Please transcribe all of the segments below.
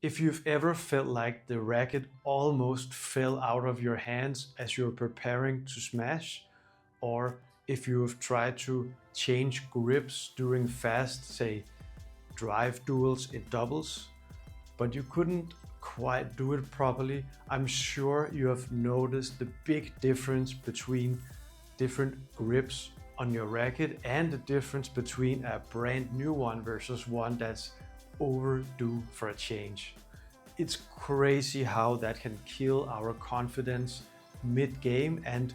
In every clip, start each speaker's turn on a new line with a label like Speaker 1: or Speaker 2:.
Speaker 1: If you've ever felt like the racket almost fell out of your hands as you're preparing to smash, or if you've tried to change grips during fast, say, drive duels in doubles, but you couldn't quite do it properly, I'm sure you have noticed the big difference between different grips on your racket and the difference between a brand new one versus one that's overdue for a change. It's crazy how that can kill our confidence mid-game, and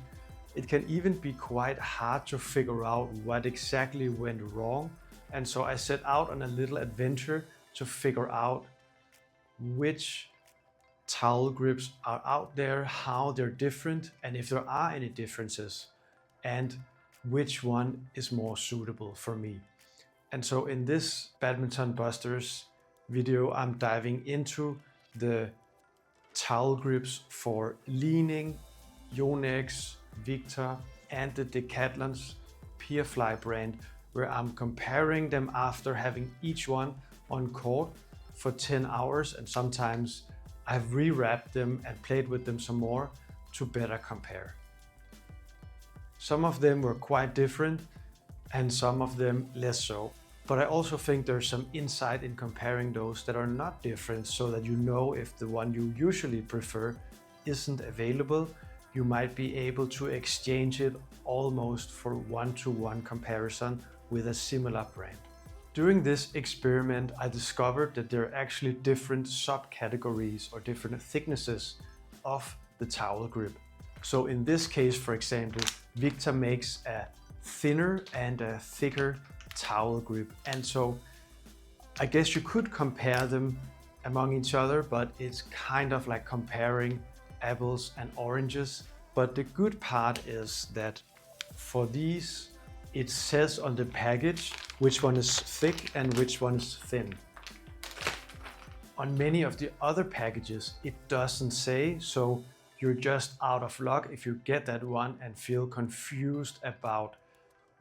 Speaker 1: it can even be quite hard to figure out what exactly went wrong. And so I set out on a little adventure to figure out which towel grips are out there, how they're different, and if there are any differences, and which one is more suitable for me. And so in this Badminton Busters video, I'm diving into the towel grips for Li-Ning, Yonex, Victor, and the Decathlon's Perfly brand, where I'm comparing them after having each one on court for 10 hours, and sometimes I've rewrapped them and played with them some more to better compare. Some of them were quite different and some of them less so. But I also think there's some insight in comparing those that are not different, so that you know if the one you usually prefer isn't available, you might be able to exchange it almost for one-to-one comparison with a similar brand. During this experiment, I discovered that there are actually different subcategories or different thicknesses of the towel grip. So in this case, for example, Victor makes a thinner and a thicker towel grip, and so I guess you could compare them among each other, but it's kind of like comparing apples and oranges. But the good part is that for these, it says on the package which one is thick and which one is thin. On many of the other packages it doesn't say, so you're just out of luck if you get that one and feel confused about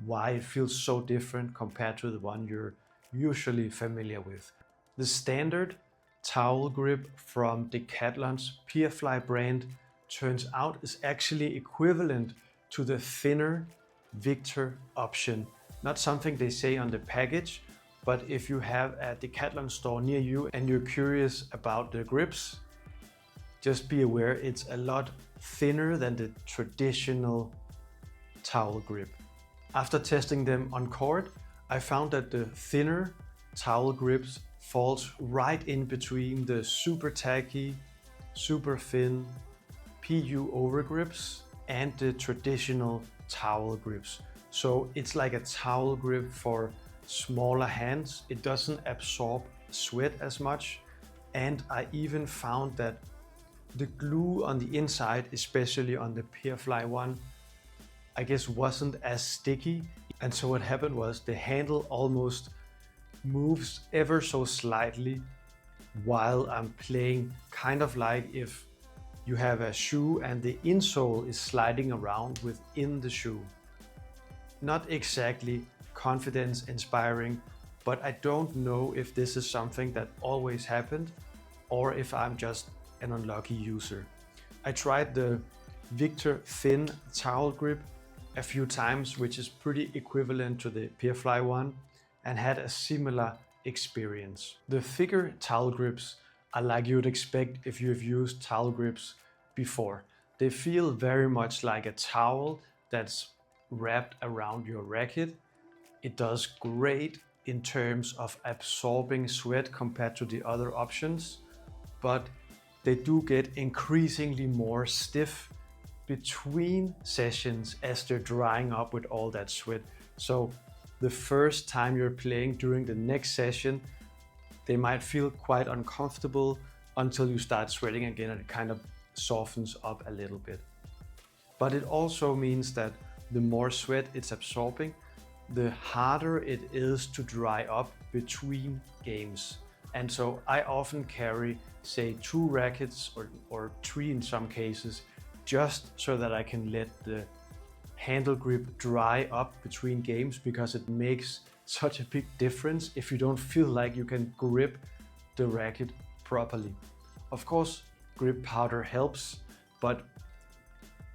Speaker 1: why it feels so different compared to the one you're usually familiar with. The standard towel grip from Decathlon's Perfly brand turns out is actually equivalent to the thinner Victor option. Not something they say on the package, but if you have a Decathlon store near you and you're curious about the grips, just be aware it's a lot thinner than the traditional towel grip. After testing them on court, I found that the thinner towel grips falls right in between the super tacky, super thin PU over grips and the traditional towel grips. So it's like a towel grip for smaller hands. It doesn't absorb sweat as much. And I even found that the glue on the inside, especially on the Perfly one, I guess wasn't as sticky. And so what happened was the handle almost moves ever so slightly while I'm playing, kind of like if you have a shoe and the insole is sliding around within the shoe. Not exactly confidence inspiring, but I don't know if this is something that always happened or if I'm just an unlucky user. I tried the Victor thin towel grip a few times, which is pretty equivalent to the Perfly one, and had a similar experience. The thicker towel grips are like you'd expect if you've used towel grips before. They feel very much like a towel that's wrapped around your racket. It does great in terms of absorbing sweat compared to the other options, but they do get increasingly more stiff between sessions as they're drying up with all that sweat. So the first time you're playing during the next session, they might feel quite uncomfortable until you start sweating again and it kind of softens up a little bit. But it also means that the more sweat it's absorbing, the harder it is to dry up between games. And so I often carry, say, 2 rackets or 3 in some cases, just so that I can let the handle grip dry up between games, because it makes such a big difference if you don't feel like you can grip the racket properly. Of course, grip powder helps, but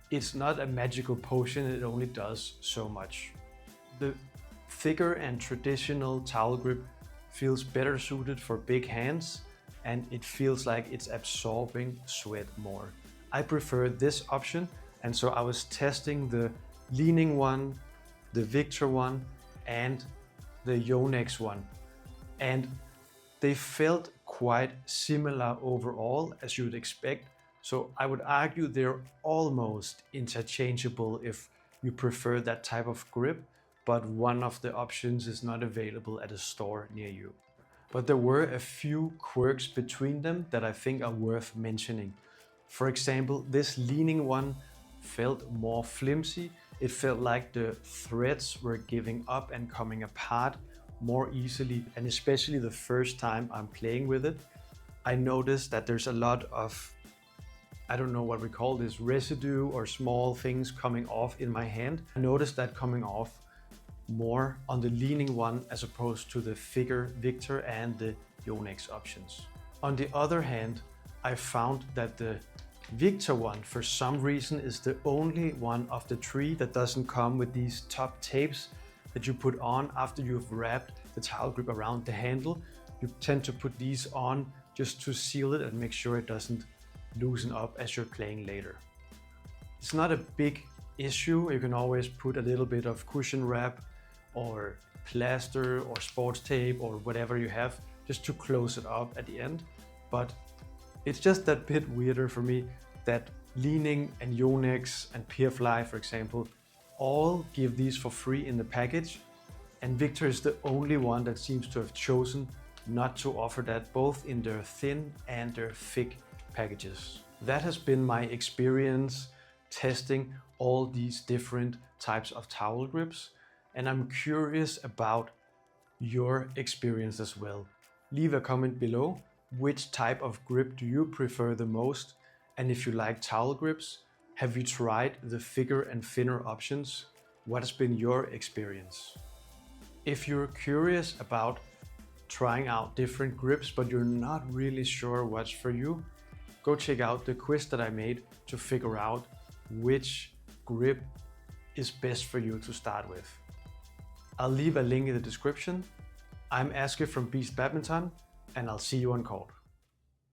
Speaker 1: it's not a magical potion, it only does so much. The thicker and traditional towel grip feels better suited for big hands, and it feels like it's absorbing sweat more. I prefer this option, and so I was testing the Li-Ning one, the Victor one, and the Yonex one. And they felt quite similar overall, as you would expect. So I would argue they're almost interchangeable if you prefer that type of grip, but one of the options is not available at a store near you. But there were a few quirks between them that I think are worth mentioning. For example, this Li-Ning one felt more flimsy. It felt like the threads were giving up and coming apart more easily, and especially the first time I'm playing with it, I noticed that there's a lot of, I don't know what we call this, residue or small things coming off in my hand. I noticed that coming off more on the Li-Ning one as opposed to the Figure Victor and the Yonex options. On the other hand, I found that the Victor one, for some reason, is the only one of the three that doesn't come with these top tapes that you put on after you've wrapped the towel grip around the handle. You tend to put these on just to seal it and make sure it doesn't loosen up as you're playing later. It's not a big issue. You can always put a little bit of cushion wrap or plaster or sports tape or whatever you have just to close it up at the end. But it's just that bit weirder for me that Li-Ning and Yonex and Perfly, for example, all give these for free in the package, and Victor is the only one that seems to have chosen not to offer that, both in their thin and their thick packages. That has been my experience testing all these different types of towel grips, and I'm curious about your experience as well. Leave a comment below. Which type of grip do you prefer the most? And if you like towel grips, have you tried the thicker and thinner options? What has been your experience? If you're curious about trying out different grips, but you're not really sure what's for you, go check out the quiz that I made to figure out which grip is best for you to start with. I'll leave a link in the description. I'm Aske from Beast Badminton, and I'll see you on court.